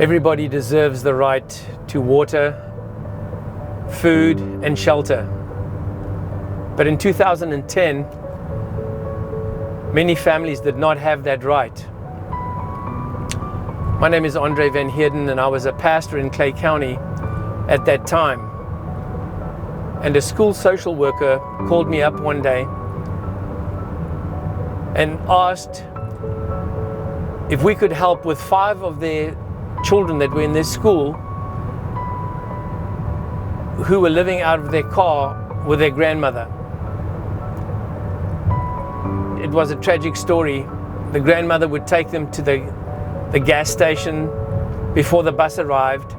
Everybody deserves the right to water, food, and shelter. But in 2010, many families did not have that right. My name is Andre Van Heerden, and I was a pastor in Clay County at that time. And a school social worker called me up one day and asked if we could help with 5 of their children that were in this school who were living out of their car with their grandmother. It was a tragic story. The grandmother would take them to the gas station before the bus arrived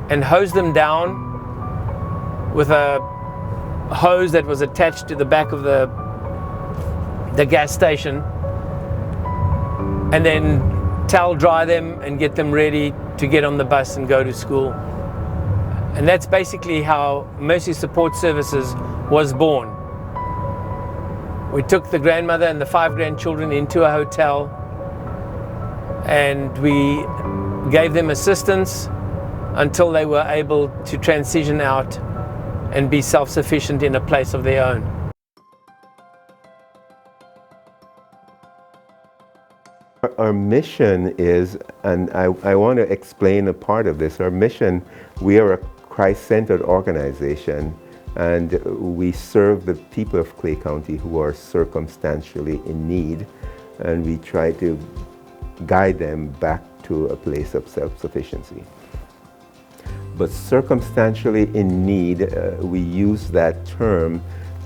and hose them down with a hose that was attached to the back of the gas station, and then towel dry them and get them ready to get on the bus and go to school. And that's basically how Mercy Support Services was born. We took the grandmother and the 5 grandchildren into a hotel, and we gave them assistance until they were able to transition out and be self-sufficient in a place of their own. Our mission is, and I want to explain a part of this, our mission, we are a Christ-centered organization, and we serve the people of Clay County who are circumstantially in need, and we try to guide them back to a place of self-sufficiency. But circumstantially in need, we use that term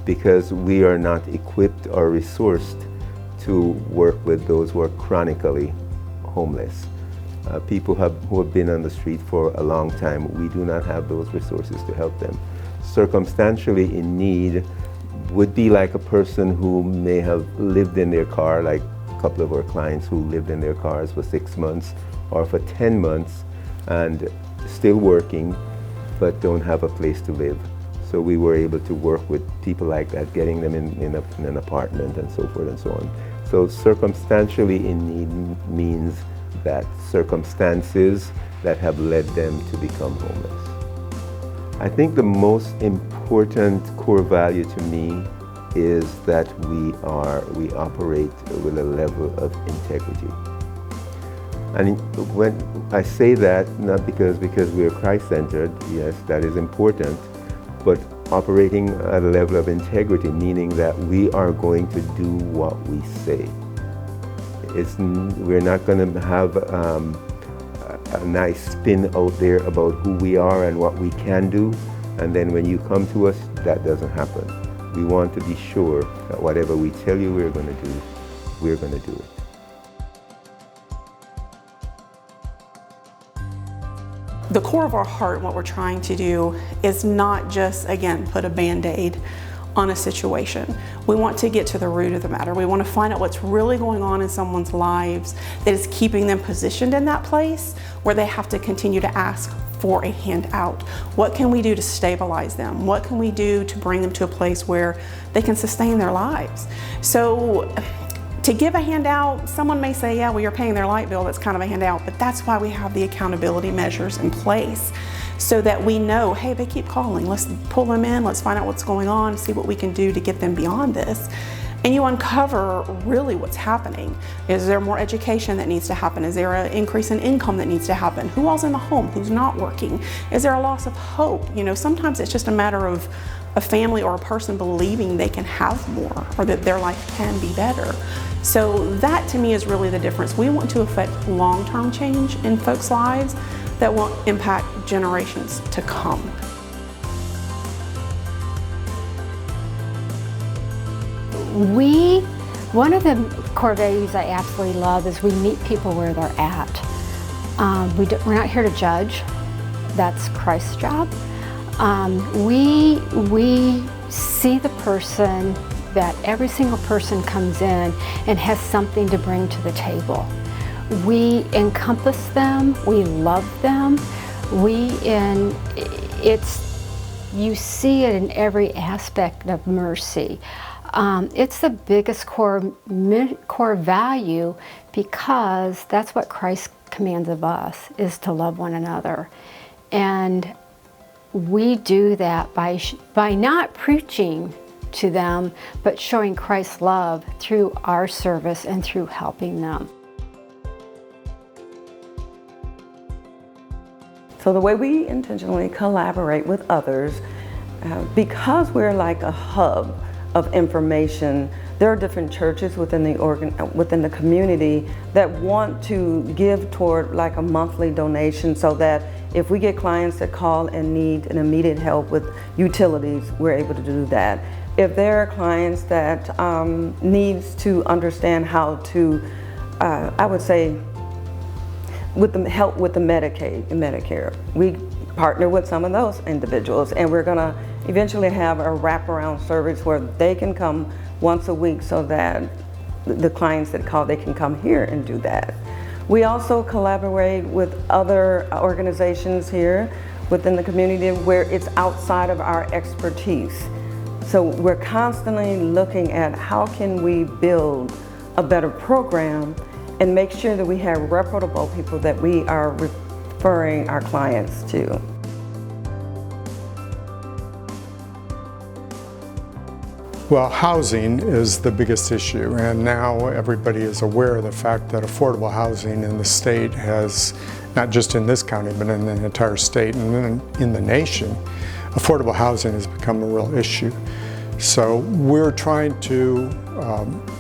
because we are not equipped or resourced to work with those who are chronically homeless. People who have been on the street for a long time, we do not have those resources to help them. Circumstantially in need would be like a person who may have lived in their car, like a couple of our clients who lived in their cars for 6 months or for 10 months and still working but don't have a place to live. So we were able to work with people like that, getting them in an apartment and so forth and so on. So circumstantially in need means that circumstances that have led them to become homeless. I think the most important core value to me is that we operate with a level of integrity. And when I say that, not because we are Christ-centered, yes, that is important, but operating at a level of integrity, meaning that we are going to do what we say. We're not going to have a nice spin out there about who we are and what we can do, and then when you come to us, that doesn't happen. We want to be sure that whatever we tell you we're going to do, we're going to do it. The core of our heart, what we're trying to do is not just, again, put a Band-Aid on a situation. We want to get to the root of the matter. We want to find out what's really going on in someone's lives that is keeping them positioned in that place where they have to continue to ask for a handout. What can we do to stabilize them? What can we do to bring them to a place where they can sustain their lives? So to give a handout, someone may say, yeah, well, you're paying their light bill, that's kind of a handout, but that's why we have the accountability measures in place so that we know, hey, they keep calling, let's pull them in, let's find out what's going on, see what we can do to get them beyond this. And you uncover really what's happening. Is there more education that needs to happen? Is there an increase in income that needs to happen? Who all's in the home? Who's not working? Is there a loss of hope? You know, sometimes it's just a matter of a family or a person believing they can have more or that their life can be better. So that to me is really the difference. We want to affect long-term change in folks' lives that will impact generations to come. One of the core values I absolutely love is we meet people where they're at. We're not here to judge. That's Christ's job. We see the person, that every single person comes in and has something to bring to the table. We encompass them, we love them, you see it in every aspect of Mercy. It's the biggest core value because that's what Christ commands of us is to love one another. And we do that by not preaching to them, but showing Christ's love through our service and through helping them. So the way we intentionally collaborate with others, because we're like a hub of information, there are different churches within the community that want to give toward like a monthly donation, so that if we get clients that call and need an immediate help with utilities, we're able to do that. If there are clients that needs to understand how to, I would say, with the help with the Medicaid and Medicare, we partner with some of those individuals, and we're gonna eventually have a wraparound service where they can come once a week, so that the clients that call, they can come here and do that. We also collaborate with other organizations here within the community where it's outside of our expertise. So we're constantly looking at how can we build a better program and make sure that we have reputable people that we are referring our clients to. Well, housing is the biggest issue, and now everybody is aware of the fact that affordable housing in the state has, not just in this county, but in the entire state and in the nation, affordable housing has become a real issue. So we're trying to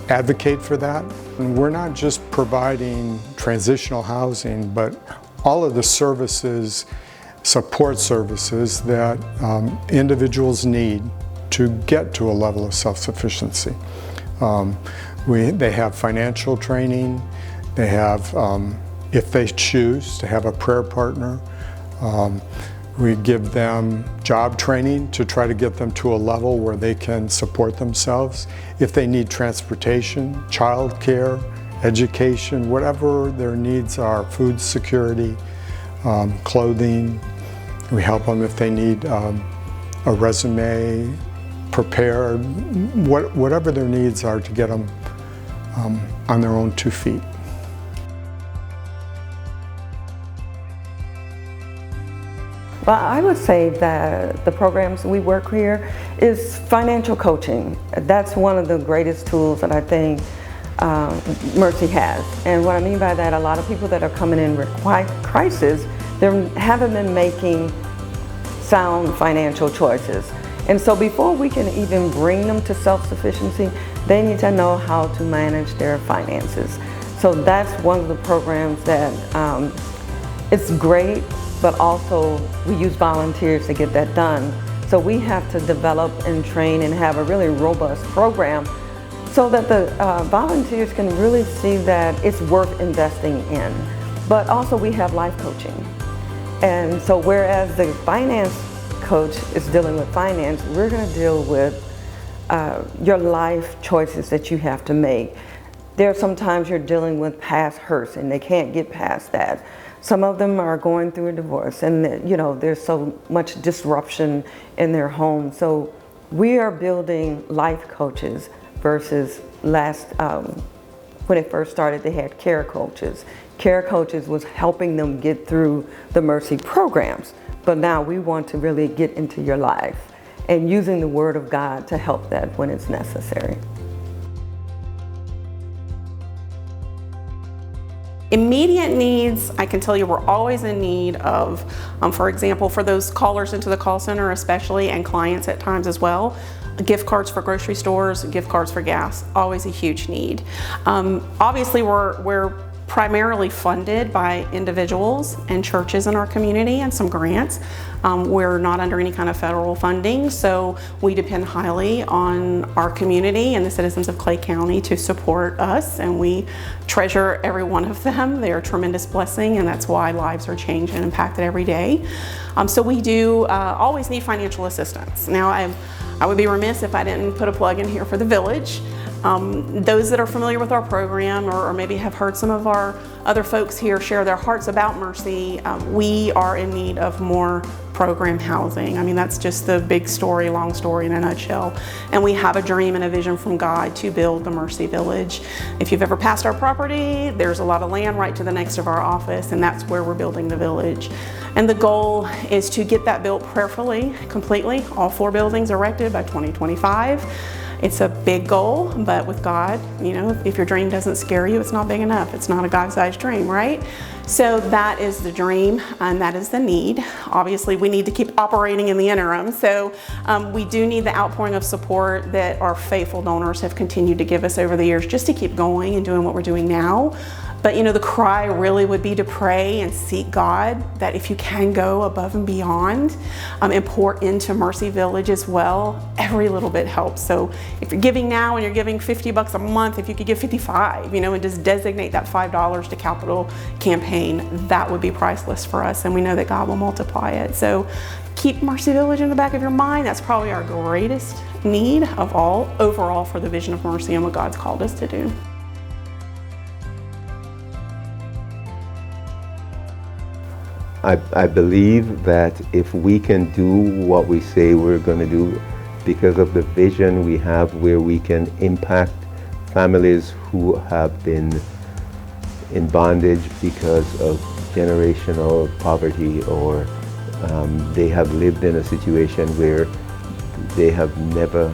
advocate for that. And we're not just providing transitional housing, but all of the services, support services that individuals need to get to a level of self-sufficiency. They have financial training, they have, if they choose, to have a prayer partner. We give them job training to try to get them to a level where they can support themselves. If they need transportation, childcare, education, whatever their needs are, food security, clothing, we help them if they need a resume prepared, whatever their needs are to get them on their own 2 feet. Well, I would say that the programs we work here is financial coaching. That's one of the greatest tools that I think Mercy has. And what I mean by that, a lot of people that are coming in with crisis, they haven't been making sound financial choices. And so before we can even bring them to self-sufficiency, they need to know how to manage their finances. So that's one of the programs that it's great, but also we use volunteers to get that done. So we have to develop and train and have a really robust program so that the volunteers can really see that it's worth investing in. But also we have life coaching. And so whereas the finance coach is dealing with finance, we're going to deal with your life choices that you have to make. There are sometimes you're dealing with past hurts and they can't get past that. Some of them are going through a divorce, and you know, there's so much disruption in their home. So we are building life coaches versus when it first started, they had care coaches. Care coaches was helping them get through the Mercy programs. But now we want to really get into your life and using the Word of God to help that when it's necessary. Immediate needs, I can tell you we're always in need of, for example, for those callers into the call center especially, and clients at times as well, gift cards for grocery stores, gift cards for gas, always a huge need. Obviously we're primarily funded by individuals and churches in our community and some grants. We're not under any kind of federal funding, so we depend highly on our community and the citizens of Clay County to support us, and we treasure every one of them. They are a tremendous blessing, and that's why lives are changed and impacted every day. So we do always need financial assistance. Now, I would be remiss if I didn't put a plug in here for the Village. Those that are familiar with our program or maybe have heard some of our other folks here share their hearts about Mercy, we are in need of more program housing. I mean, that's just the big story, long story in a nutshell. And we have a dream and a vision from God to build the Mercy Village. If you've ever passed our property, there's a lot of land right to the next of our office, and that's where we're building the village. And the goal is to get that built prayerfully, completely, all 4 buildings erected by 2025. It's a big goal, but with God, you know, if your dream doesn't scare you, it's not big enough. It's not a God-sized dream, right? So that is the dream and that is the need. Obviously, we need to keep operating in the interim. So we do need the outpouring of support that our faithful donors have continued to give us over the years just to keep going and doing what we're doing now. But you know, the cry really would be to pray and seek God that if you can go above and beyond and pour into Mercy Village as well, every little bit helps. So if you're giving now and you're giving $50 a month, if you could give 55, you know, and just designate that $5 to capital campaign, that would be priceless for us. And we know that God will multiply it. So keep Mercy Village in the back of your mind. That's probably our greatest need of all overall for the vision of Mercy and what God's called us to do. I believe that if we can do what we say we're going to do, because of the vision we have where we can impact families who have been in bondage because of generational poverty, or they have lived in a situation where they have never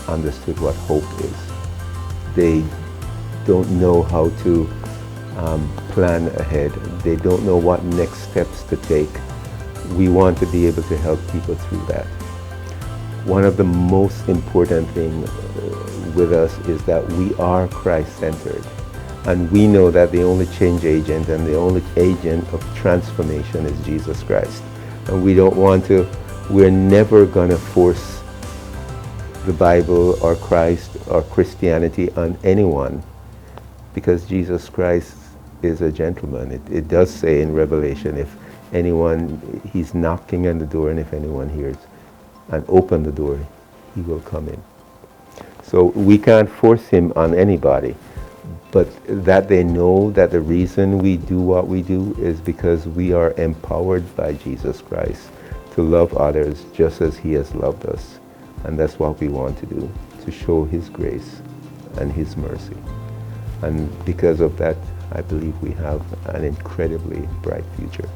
understood what hope is. They don't know how to plan ahead. They don't know what next steps to take. We want to be able to help people through that. One of the most important things with us is that we are Christ-centered. And we know that the only change agent and the only agent of transformation is Jesus Christ. And we don't want to, we're never going to force the Bible or Christ or Christianity on anyone, because Jesus Christ is a gentleman. It does say in Revelation, if anyone, he's knocking on the door, and if anyone hears and open the door, he will come in. So we can't force him on anybody, but that they know that the reason we do what we do is because we are empowered by Jesus Christ to love others just as he has loved us. And that's what we want to do, to show his grace and his mercy. And because of that, I believe we have an incredibly bright future.